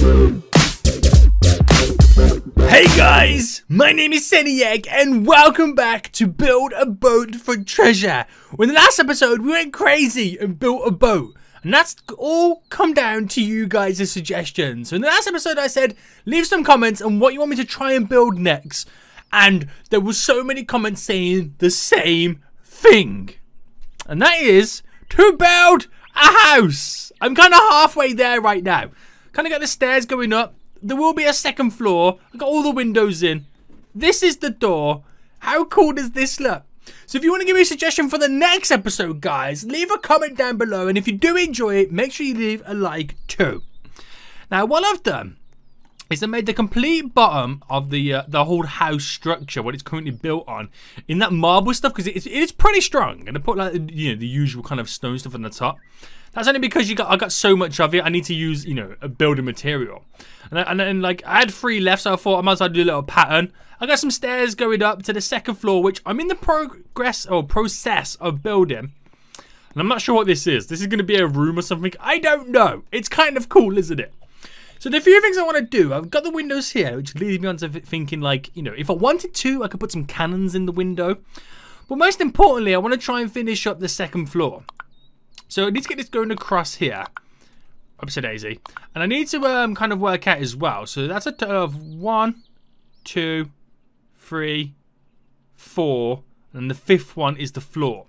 Hey guys, my name is Seniac and welcome back to Build a Boat for Treasure. In the last episode we went crazy and built a boat, and that's all come down to you guys' suggestions. So in the last episode I said leave some comments on what you want me to try and build next, and there were so many comments saying the same thing, and that is to build a house. I'm kind of halfway there right now. Kind of got the stairs going up. There will be a second floor. I've got all the windows in. This is the door. How cool does this look? So if you want to give me a suggestion for the next episode, guys, leave a comment down below. And if you do enjoy it, make sure you leave a like too. Now, what I've done is I made the complete bottom of the whole house structure, what it's currently built on, in that marble stuff, because it's pretty strong. I'm going to put like the usual kind of stone stuff on the top. That's only because I got so much of it. I need to use, a building material. And then, like, I had 3 left, so I thought I might as well do a little pattern. I got some stairs going up to the second floor, which I'm in the process of building. And I'm not sure what this is. This is going to be a room or something. I don't know. It's kind of cool, isn't it? So the few things I want to do, I've got the windows here, which leads me on to thinking, like, if I wanted to, I could put some cannons in the window. But most importantly, I want to try and finish up the second floor. So I need to get this going across here. Upside daisy. And I need to kind of work out as well. So that's a total of 1, 2, 3, 4. And the 5th one is the floor.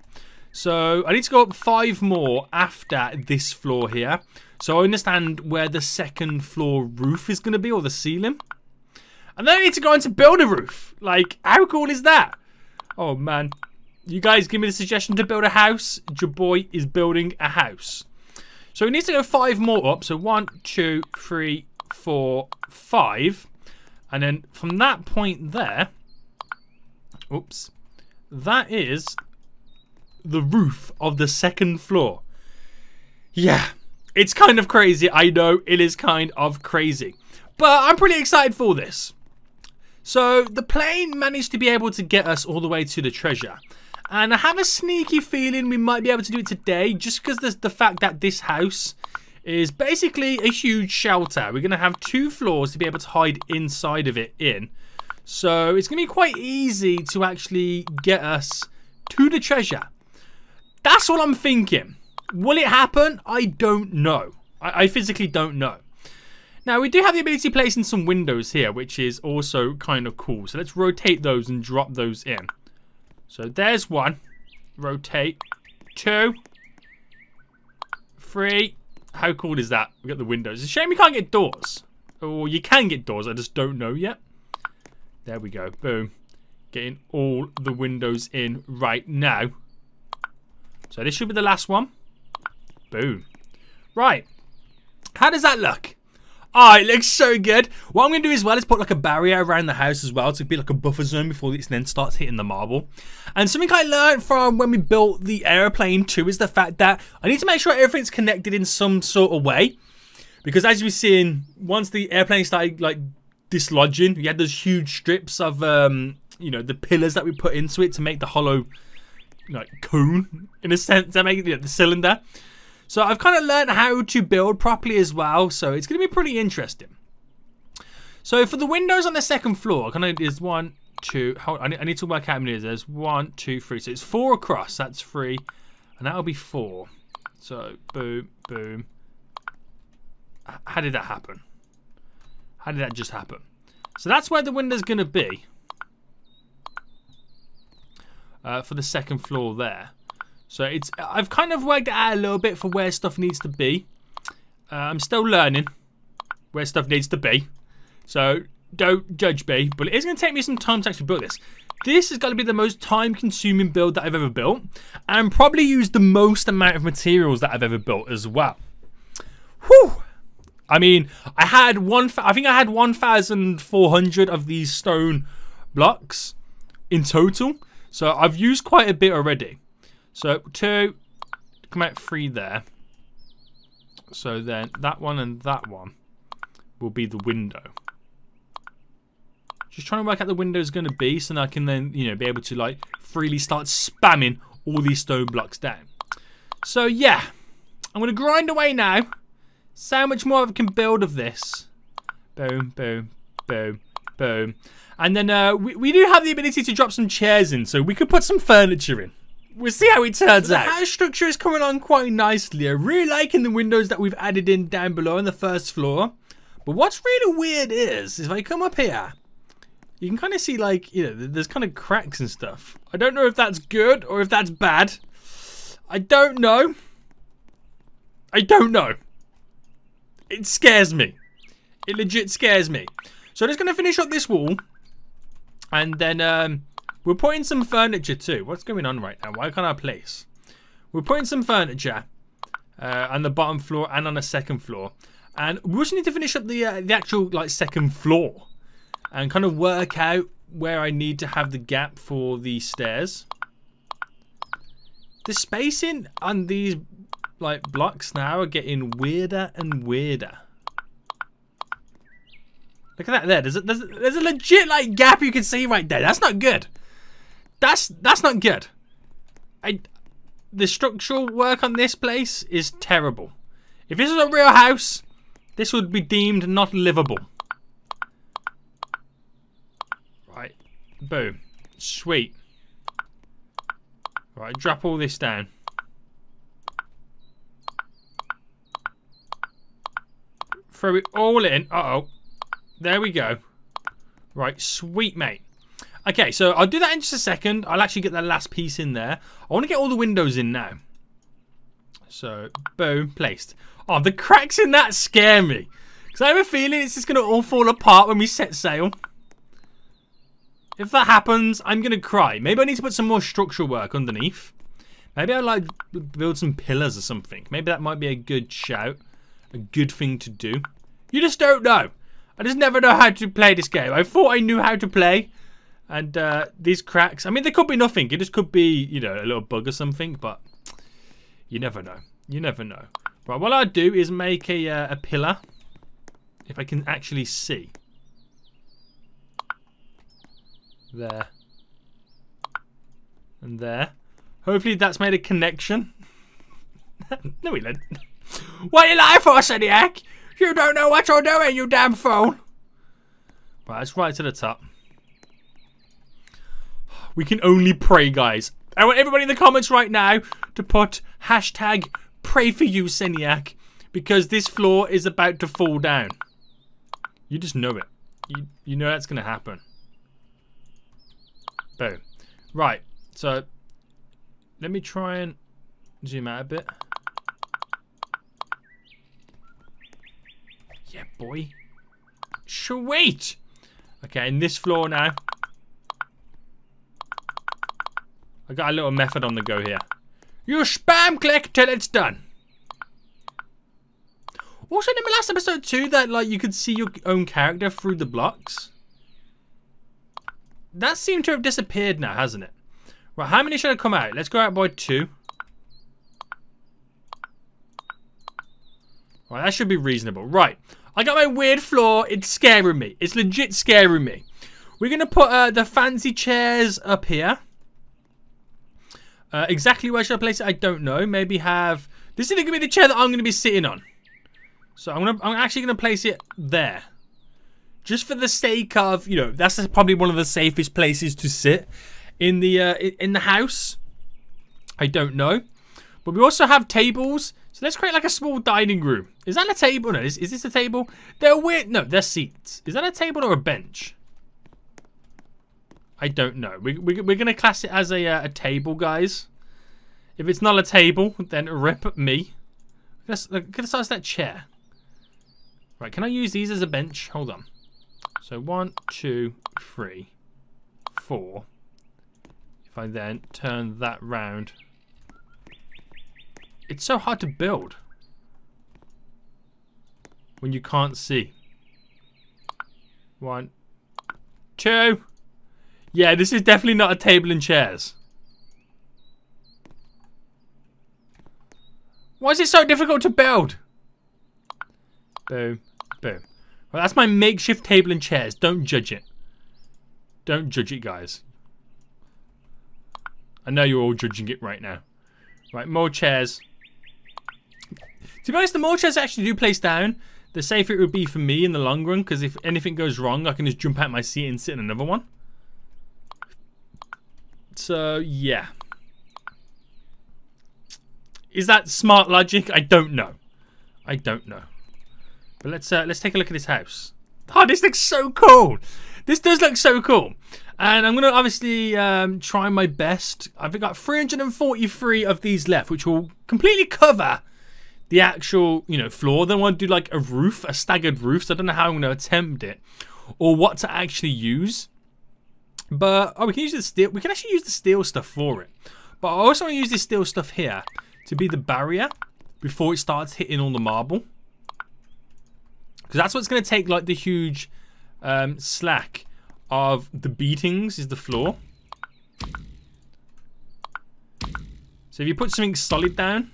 So I need to go up 5 more after this floor here. So I understand where the second floor roof is going to be, or the ceiling. And then I need to go on to build a roof. Like, how cool is that? Oh man. You guys give me the suggestion to build a house. Your boy is building a house. So we need to go 5 more up. So 1, 2, 3, 4, 5. And then from that point there, oops, that is the roof of the second floor. Yeah, it's kind of crazy. I know it is kind of crazy, but I'm pretty excited for this. So the plane managed to be able to get us all the way to the treasure. And I have a sneaky feeling we might be able to do it today, just because there's the fact that this house is basically a huge shelter. We're going to have 2 floors to be able to hide inside of it in. So it's going to be quite easy to actually get us to the treasure. That's what I'm thinking. Will it happen? I don't know. I physically don't know. Now, we do have the ability to place in some windows here, which is also kind of cool. So let's rotate those and drop those in. So there's 1. Rotate. 2. 3. How cool is that? We got the windows. It's a shame we can't get doors. Or you can get doors, I just don't know yet. There we go. Boom. Getting all the windows in right now. So this should be the last one. Boom. Right. How does that look? Oh, it looks so good. What I'm going to do as well is put like a barrier around the house as well to be like a buffer zone before it then starts hitting the marble. And something I learned from when we built the airplane too is the fact that I need to make sure everything's connected in some sort of way. Because as you've seen, once the airplane started like dislodging, we had those huge strips of, the pillars that we put into it to make the hollow like cone, in a sense, to make it the cylinder. So I've kind of learned how to build properly as well, so it's going to be pretty interesting. So for the windows on the second floor, kind of is 1, 2. I need to work out how many it is. There's 1, 2, 3. So it's 4 across. That's 3, and that'll be 4. So boom, boom. How did that happen? How did that just happen? So that's where the window's going to be for the second floor there. So I've kind of worked it out a little bit for where stuff needs to be. I'm still learning where stuff needs to be. So don't judge me. But it is going to take me some time to actually build this. This is going to be the most time-consuming build that I've ever built. And probably used the most amount of materials that I've ever built as well. Whew! I mean, I think I had 1,400 of these stone blocks in total. So I've used quite a bit already. So 2, come out 3 there. So then that one and that one will be the window. Just trying to work out the window is going to be, so that I can then, be able to like freely start spamming all these stone blocks down. So yeah, I'm going to grind away now. See how much more I can build of this. Boom, boom, boom, boom. And then we do have the ability to drop some chairs in, so we could put some furniture in. We'll see how it turns out. The house structure is coming on quite nicely. I'm really liking the windows that we've added in down below on the first floor. But what's really weird is if I come up here, you can kind of see, like, you know, there's kind of cracks and stuff. I don't know if that's good or if that's bad. I don't know. I don't know. It scares me. It legit scares me. So I'm just going to finish up this wall. And then we're putting some furniture too. What's going on right now? Why can't I place? We're putting some furniture on the bottom floor and on the second floor. And we also need to finish up the actual, like, second floor. And kind of work out where I need to have the gap for the stairs. The spacing on these, like, blocks now are getting weirder and weirder. Look at that there. There's a legit, like, gap you can see right there. That's not good. That's not good. The structural work on this place is terrible. If this was a real house, this would be deemed not livable. Right. Boom. Sweet. Right, drop all this down. Throw it all in. Uh-oh. There we go. Right, sweet, mate. Okay, so I'll do that in just a second. I'll actually get that last piece in there. I want to get all the windows in now. So, boom, placed. Oh, the cracks in that scare me. Because I have a feeling it's just going to all fall apart when we set sail. If that happens, I'm going to cry. Maybe I need to put some more structural work underneath. Maybe I'd like build some pillars or something. Maybe that might be a good shout. A good thing to do. You just don't know. I just never know how to play this game. I thought I knew how to play. And these cracks, I mean, they could be nothing. It just could be, you know, a little bug or something. But you never know. You never know. Right, what I'll do is make a pillar. If I can actually see. There. And there. Hopefully that's made a connection. No, we didn't. What are you lying for, Seniac? You don't know what you're doing, you damn fool. Right, let's right to the top. We can only pray, guys. I want everybody in the comments right now to put hashtag pray for you, Seniac. Because this floor is about to fall down. You just know it. You know that's going to happen. Boom. Right, so let me try and zoom out a bit. Yeah, boy. Sweet. Okay, in this floor now. I got a little method on the go here. You spam click till it's done. Also, in the last episode too, that like you could see your own character through the blocks. That seemed to have disappeared now, hasn't it? Right, how many should I come out? Let's go out by 2. Right, that should be reasonable. Right, I got my weird floor. It's scaring me. It's legit scaring me. We're going to put the fancy chairs up here. Exactly where should I place it? I don't know. Maybe have... This is going to be the chair that I'm going to be sitting on. So I'm actually going to place it there. Just for the sake of, you know, that's probably one of the safest places to sit in the house. I don't know. But we also have tables. So let's create like a small dining room. Is that a table? No, is this a table? They're weird. No, they're seats. Is that a table or a bench? I don't know. We're going to class it as a table, guys. If it's not a table, then rip me. Look at the size of that chair. Right, can I use these as a bench? Hold on. So 1, 2, 3, 4. If I then turn that round. It's so hard to build. When you can't see. 1, 2. Yeah, this is definitely not a table and chairs. Why is it so difficult to build? Boom, boom. Well, that's my makeshift table and chairs. Don't judge it. Don't judge it, guys. I know you're all judging it right now. Right, more chairs. To be honest, the more chairs I actually do place down, the safer it would be for me in the long run, because if anything goes wrong, I can just jump out my seat and sit in another one. So, yeah. Is that smart logic? I don't know. I don't know. But let's take a look at this house. Oh, this looks so cool. This does look so cool. And I'm going to obviously try my best. I've got 343 of these left, which will completely cover the actual, floor. Then I want to do like a roof, a staggered roof. So I don't know how I'm going to attempt it or what to actually use. But, we can use the steel. We can actually use the steel stuff for it. But I also want to use this steel stuff here to be the barrier before it starts hitting all the marble. Because that's what's going to take like the huge slack of the beatings is the floor. So if you put something solid down,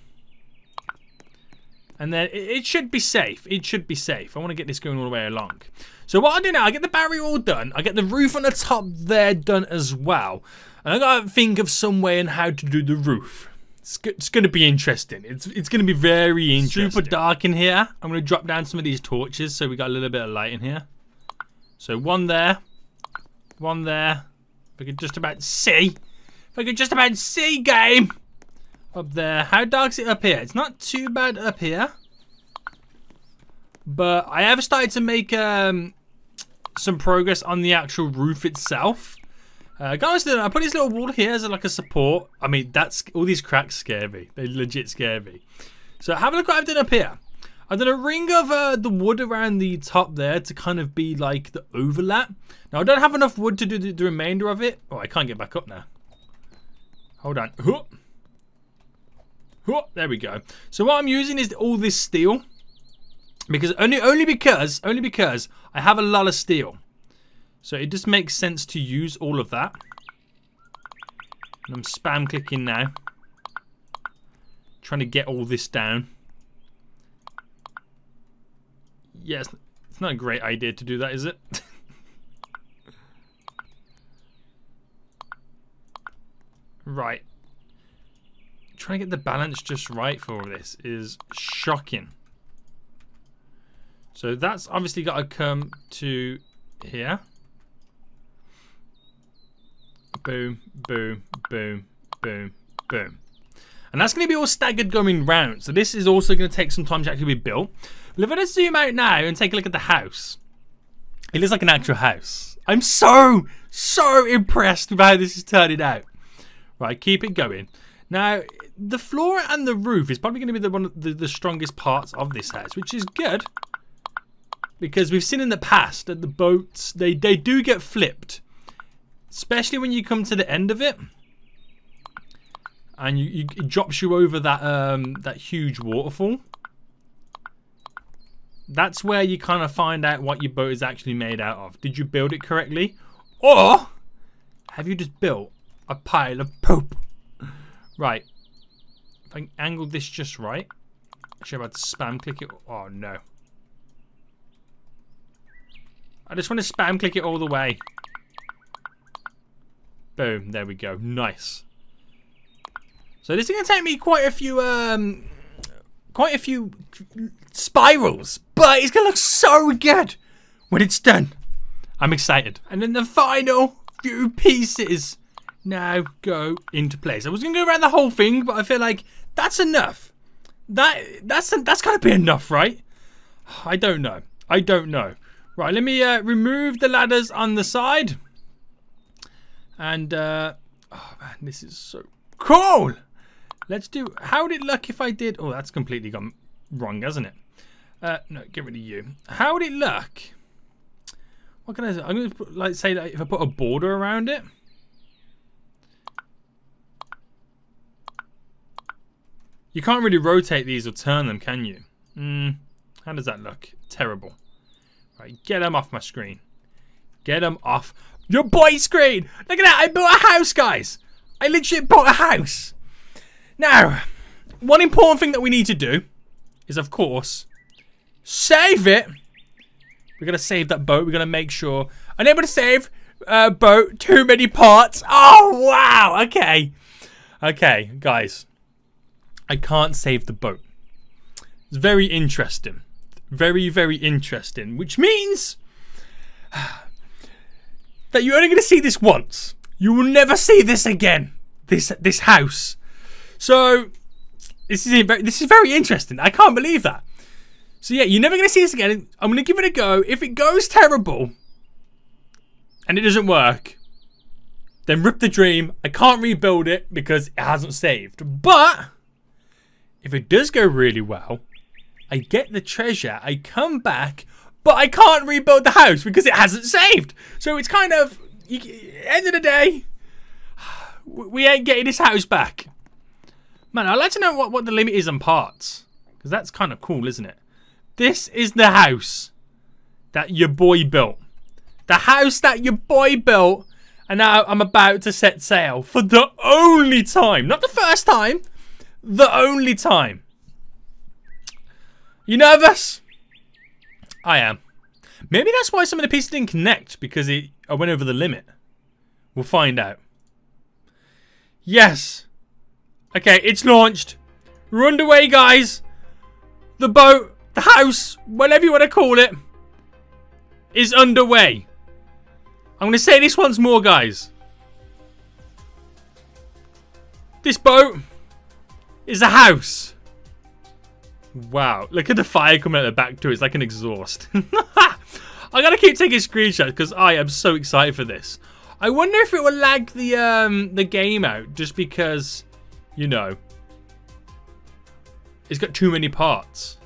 and then it should be safe. It should be safe. I want to get this going all the way along. So what I do now, I get the barrier all done. I get the roof on the top there done as well. And I got to think of some way on how to do the roof. It's going to be interesting. It's going to be very interesting. Super dark in here. I'm going to drop down some of these torches so we got a little bit of light in here. So one there. One there. If I could just about see. If I could just about see, game. Up there. How dark is it up here? It's not too bad up here. But I have started to make some progress on the actual roof itself. Guys, I put this little wall here as like a support. I mean, that's all these cracks scare me. They legit scare me. So have a look what I've done up here. I've done a ring of the wood around the top there to kind of be like the overlap. Now I don't have enough wood to do the remainder of it. Oh, I can't get back up now. Hold on. There we go. So what I'm using is all this steel. Because only because I have a lot of steel. So it just makes sense to use all of that. And I'm spam clicking now. Trying to get all this down. Yes, it's not a great idea to do that, is it? Right. Trying to get the balance just right for all this is shocking. So that's obviously got to come to here. Boom, boom, boom, boom, boom. And that's going to be all staggered going round. So this is also going to take some time to actually be built. But if I just zoom out now and take a look at the house, it looks like an actual house. I'm so impressed with how this is turning out. Right, keep it going. Now, the floor and the roof is probably going to be one of the strongest parts of this house, which is good. Because we've seen in the past that the boats, they do get flipped. Especially when you come to the end of it. And it drops you over that huge waterfall. That's where you kind of find out what your boat is actually made out of. Did you build it correctly? Or have you just built a pile of poop? Right. If I angle this just right. Actually, I'm about to spam click it. Oh, no. I just want to spam click it all the way. Boom. There we go. Nice. So this is going to take me quite a few spirals, but it's going to look so good when it's done. I'm excited. And then the final few pieces now go into place. I was going to go around the whole thing, but I feel like that's enough. That's got to be enough, right? I don't know. Right, let me remove the ladders on the side. And, oh man, this is so cool. Let's do, how would it look if I did, oh, that's completely gone wrong, hasn't it? No, get rid of you. How would it look? What can I say? I'm going to like say that if I put a border around it. You can't really rotate these or turn them, can you? How does that look? Terrible. Right, get them off my screen. Get them off your boy's screen. Look at that. I built a house, guys. I literally built a house. Now, one important thing that we need to do is, of course, save it. We're going to save that boat. We're going to make sure. Unable to save boat. Too many parts. Oh, wow. Okay. Okay, guys. I can't save the boat. It's very interesting. Very, very interesting. Which means that you're only going to see this once. You will never see this again. This house. So this is very interesting. I can't believe that. So yeah, you're never going to see this again. I'm going to give it a go. If it goes terrible and it doesn't work, then rip the dream. I can't rebuild it because it hasn't saved. But if it does go really well, I get the treasure, I come back, but I can't rebuild the house because it hasn't saved. So it's kind of, end of the day, we ain't getting this house back. Man, I'd like to know what the limit is on parts. Because that's kind of cool, isn't it? This is the house that your boy built. The house that your boy built. And now I'm about to set sail for the only time. Not the first time. The only time. You nervous? I am. Maybe that's why some of the pieces didn't connect. Because I went over the limit. We'll find out. Yes. Okay, it's launched. We're underway, guys. The boat, the house, whatever you want to call it, is underway. I'm going to say this once more, guys. This boat is a house. Wow, look at the fire coming out the back too. It's like an exhaust. I gotta keep taking screenshots because I am so excited for this. I wonder if it will lag the game out just because, you know, it's got too many parts.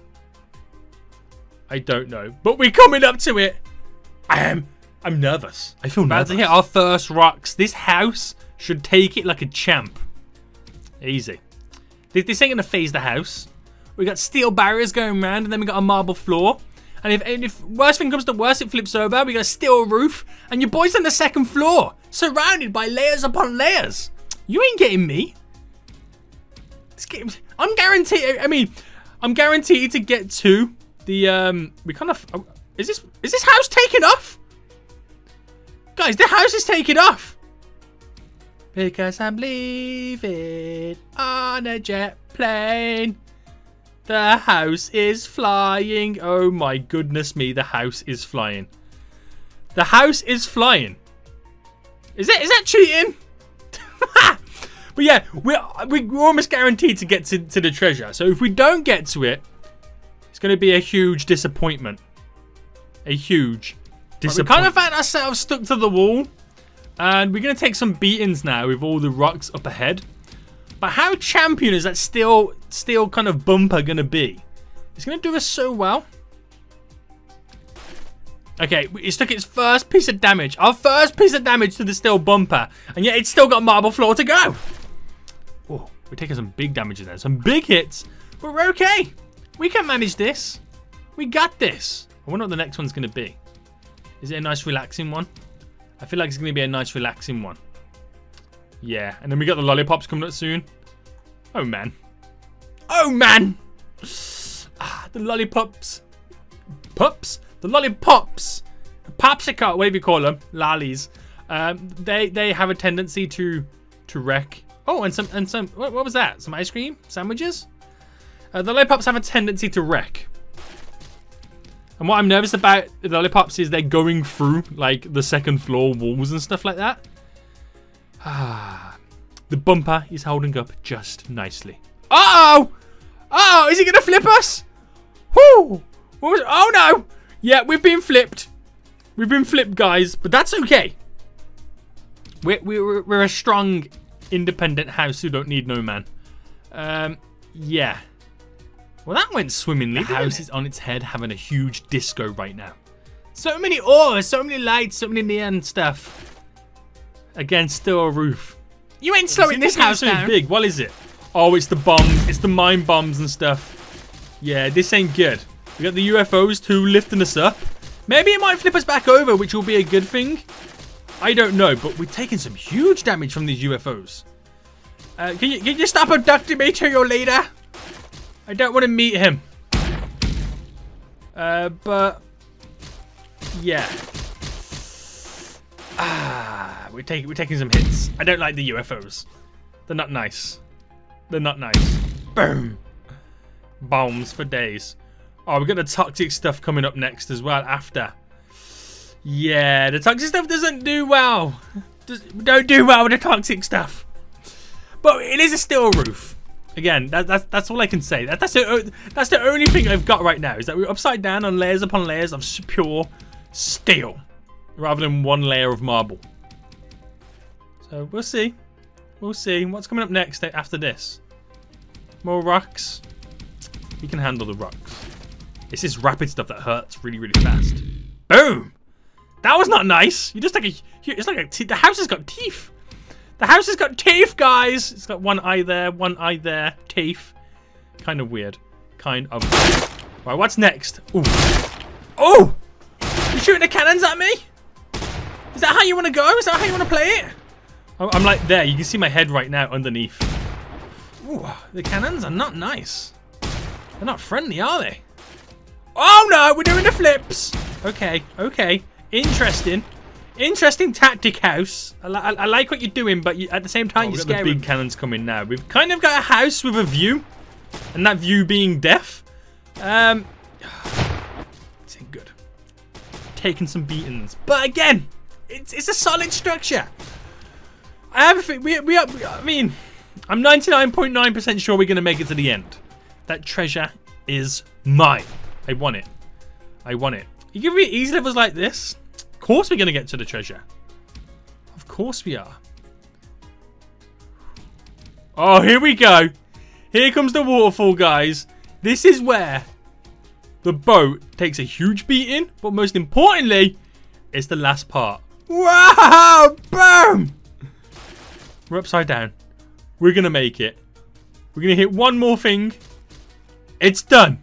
I don't know, but we're coming up to it. I'm nervous. I feel nervous. About to hit our first rocks. This house should take it like a champ. Easy. This ain't gonna phase the house. We got steel barriers going around, and then we got a marble floor. And if worst thing comes to worst, it flips over. We got a steel roof, and your boy's on the second floor, surrounded by layers upon layers. You ain't getting me. This game, I'm guaranteed. I mean, I'm guaranteed to get to the. We kind of. Is this house taking off? Guys, the house is taking off. Because I'm leaving on a jet plane. The house is flying. Oh my goodness me, the house is flying. The house is flying. Is that cheating? But yeah, we're almost guaranteed to get to the treasure. So if we don't get to it, it's going to be a huge disappointment. A huge disappointment. We kind of found ourselves stuck to the wall. And we're going to take some beatings now with all the rocks up ahead. But how champion is that steel kind of bumper going to be? It's going to do us so well. Okay, it's took its first piece of damage. Our first piece of damage to the steel bumper. And yet it's still got marble floor to go. Oh, we're taking some big damage there. Some big hits. But we're okay. We can manage this. We got this. I wonder what the next one's going to be. Is it a nice relaxing one? I feel like it's going to be a nice relaxing one. Yeah, and then we got the lollipops coming up soon. Oh, man. Oh, man. Ah, the lollipops. Pups? The lollipops. Popsicle, whatever you call them. Lollies. They have a tendency to wreck. Oh, and some. What was that? Some ice cream? Sandwiches? The lollipops have a tendency to wreck. And what I'm nervous about the lollipops is they're going through, like, the second floor walls and stuff like that. Ah, the bumper is holding up just nicely. Uh-oh! Oh, is he going to flip us? Whoo! What was, oh, no! Yeah, we've been flipped. We've been flipped, guys. But that's okay. We're a strong, independent house who don't need no man. Yeah. Well, that went swimmingly. The house is on its head having a huge disco right now. So many ores, so many lights, so many neon stuff. Again, still a roof. You ain't slowing this house down. Big. What is it? Oh, it's the bombs. It's the mine bombs and stuff. Yeah, this ain't good. We got the UFOs too lifting us up. Maybe it might flip us back over, which will be a good thing. I don't know, but we're taking some huge damage from these UFOs. Can you stop abducting me to your leader? I don't want to meet him. But yeah. Ah, we're taking some hits. I don't like the UFOs. They're not nice. They're not nice. Boom. Bombs for days. Oh, we've got the toxic stuff coming up next as well after. Yeah, the toxic stuff doesn't do well. Don't do well with the toxic stuff. But it is a steel roof. Again, that's all I can say. That's the only thing I've got right now is that we're upside down on layers upon layers of pure steel, rather than one layer of marble. So we'll see. We'll see what's coming up next after this. More rocks. We can handle the rocks. It's this rapid stuff that hurts really, really fast. Boom! That was not nice. You just like it's like the house has got teeth. The house has got teeth, guys. It's got one eye there, teeth. Kind of weird. Kind of. Right, what's next? Ooh. Oh! You're shooting the cannons at me? Is that how you want to go? Is that how you want to play it? I'm like there. You can see my head right now underneath. Ooh, the cannons are not nice. They're not friendly, are they? Oh no, we're doing the flips. Okay, okay. Interesting. Interesting tactic, house. I like what you're doing, but at the same time, you're scaring. The big cannons coming now. We've kind of got a house with a view, and that view being death. It's ain't good. Taking some beatings, but again, it's a solid structure. I have a thing. I mean, I'm 99.9% sure we're gonna make it to the end. That treasure is mine. I want it. I want it. You give me easy levels like this. Of course we're going to get to the treasure. Of course we are. Oh, here we go. Here comes the waterfall, guys. This is where the boat takes a huge beating. But most importantly, it's the last part. Wow! Boom! We're upside down. We're going to make it. We're going to hit one more thing. It's done.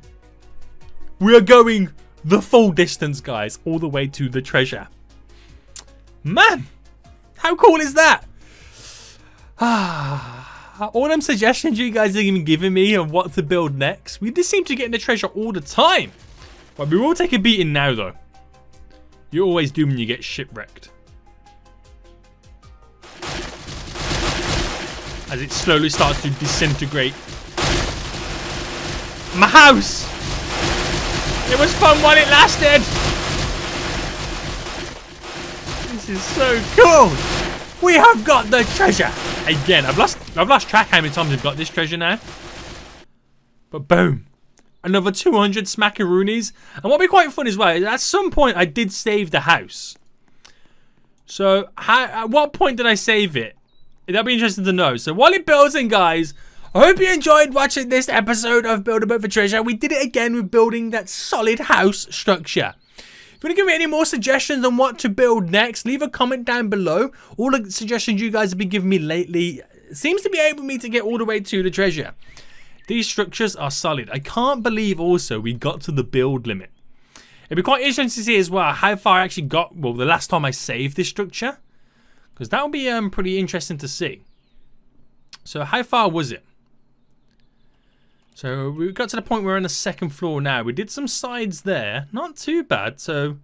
We are going the full distance, guys, all the way to the treasure. Man, how cool is that? All them suggestions you guys are even giving me of what to build next. We just seem to get in the treasure all the time. But we will take a beating now, though. You're always doomed when you get shipwrecked. As it slowly starts to disintegrate. My house! It was fun while it lasted! This is so cool! We have got the treasure! Again, I've lost track how many times we've got this treasure now. But boom. Another 200 smackaroonies. And what would be quite fun as well is at some point I did save the house. So at what point did I save it? That'd be interesting to know. So while it builds in, guys, I hope you enjoyed watching this episode of Build a Boat for Treasure. We did it again with building that solid house structure. If you want to give me any more suggestions on what to build next, leave a comment down below. All the suggestions you guys have been giving me lately seems to be able me to get all the way to the treasure. These structures are solid. I can't believe also we got to the build limit. It'd be quite interesting to see as well how far I actually got, well, the last time I saved this structure. Because that would be pretty interesting to see. So how far was it? So we got to the point where we're on the second floor now. We did some sides there. Not too bad. So,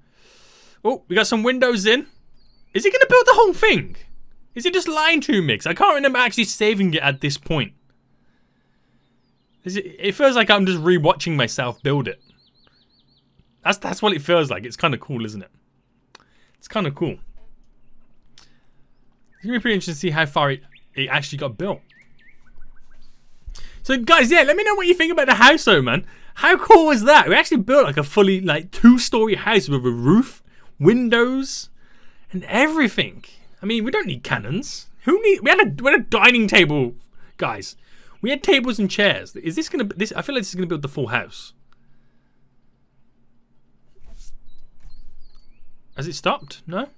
oh, we got some windows in. Is he going to build the whole thing? Is he just lying to me? I can't remember actually saving it at this point. It feels like I'm just rewatching myself build it. That's what it feels like. It's kind of cool, isn't it? It's kind of cool. It's going to be pretty interesting to see how far it actually got built. So guys, yeah, let me know what you think about the house though, man. How cool was that? We actually built like a fully like 2-story house with a roof, windows, and everything. I mean, we don't need cannons. We had a dining table, guys. We had tables and chairs. Is this gonna I feel like this is gonna build the full house. Has it stopped? No?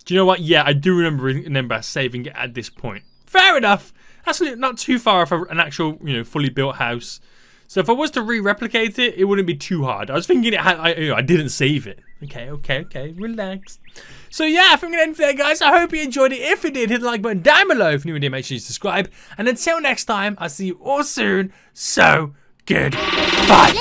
Do you know what? Yeah, I do remember saving it at this point. Fair enough. That's not too far for an actual, fully built house. So if I was to re-replicate it, it wouldn't be too hard. I was thinking I didn't save it. Okay. Relax. So yeah, I think I'm going to end there, guys. I hope you enjoyed it. If you did, hit the like button down below. If you're new, make sure you subscribe. And until next time, I'll see you all soon. So, goodbye.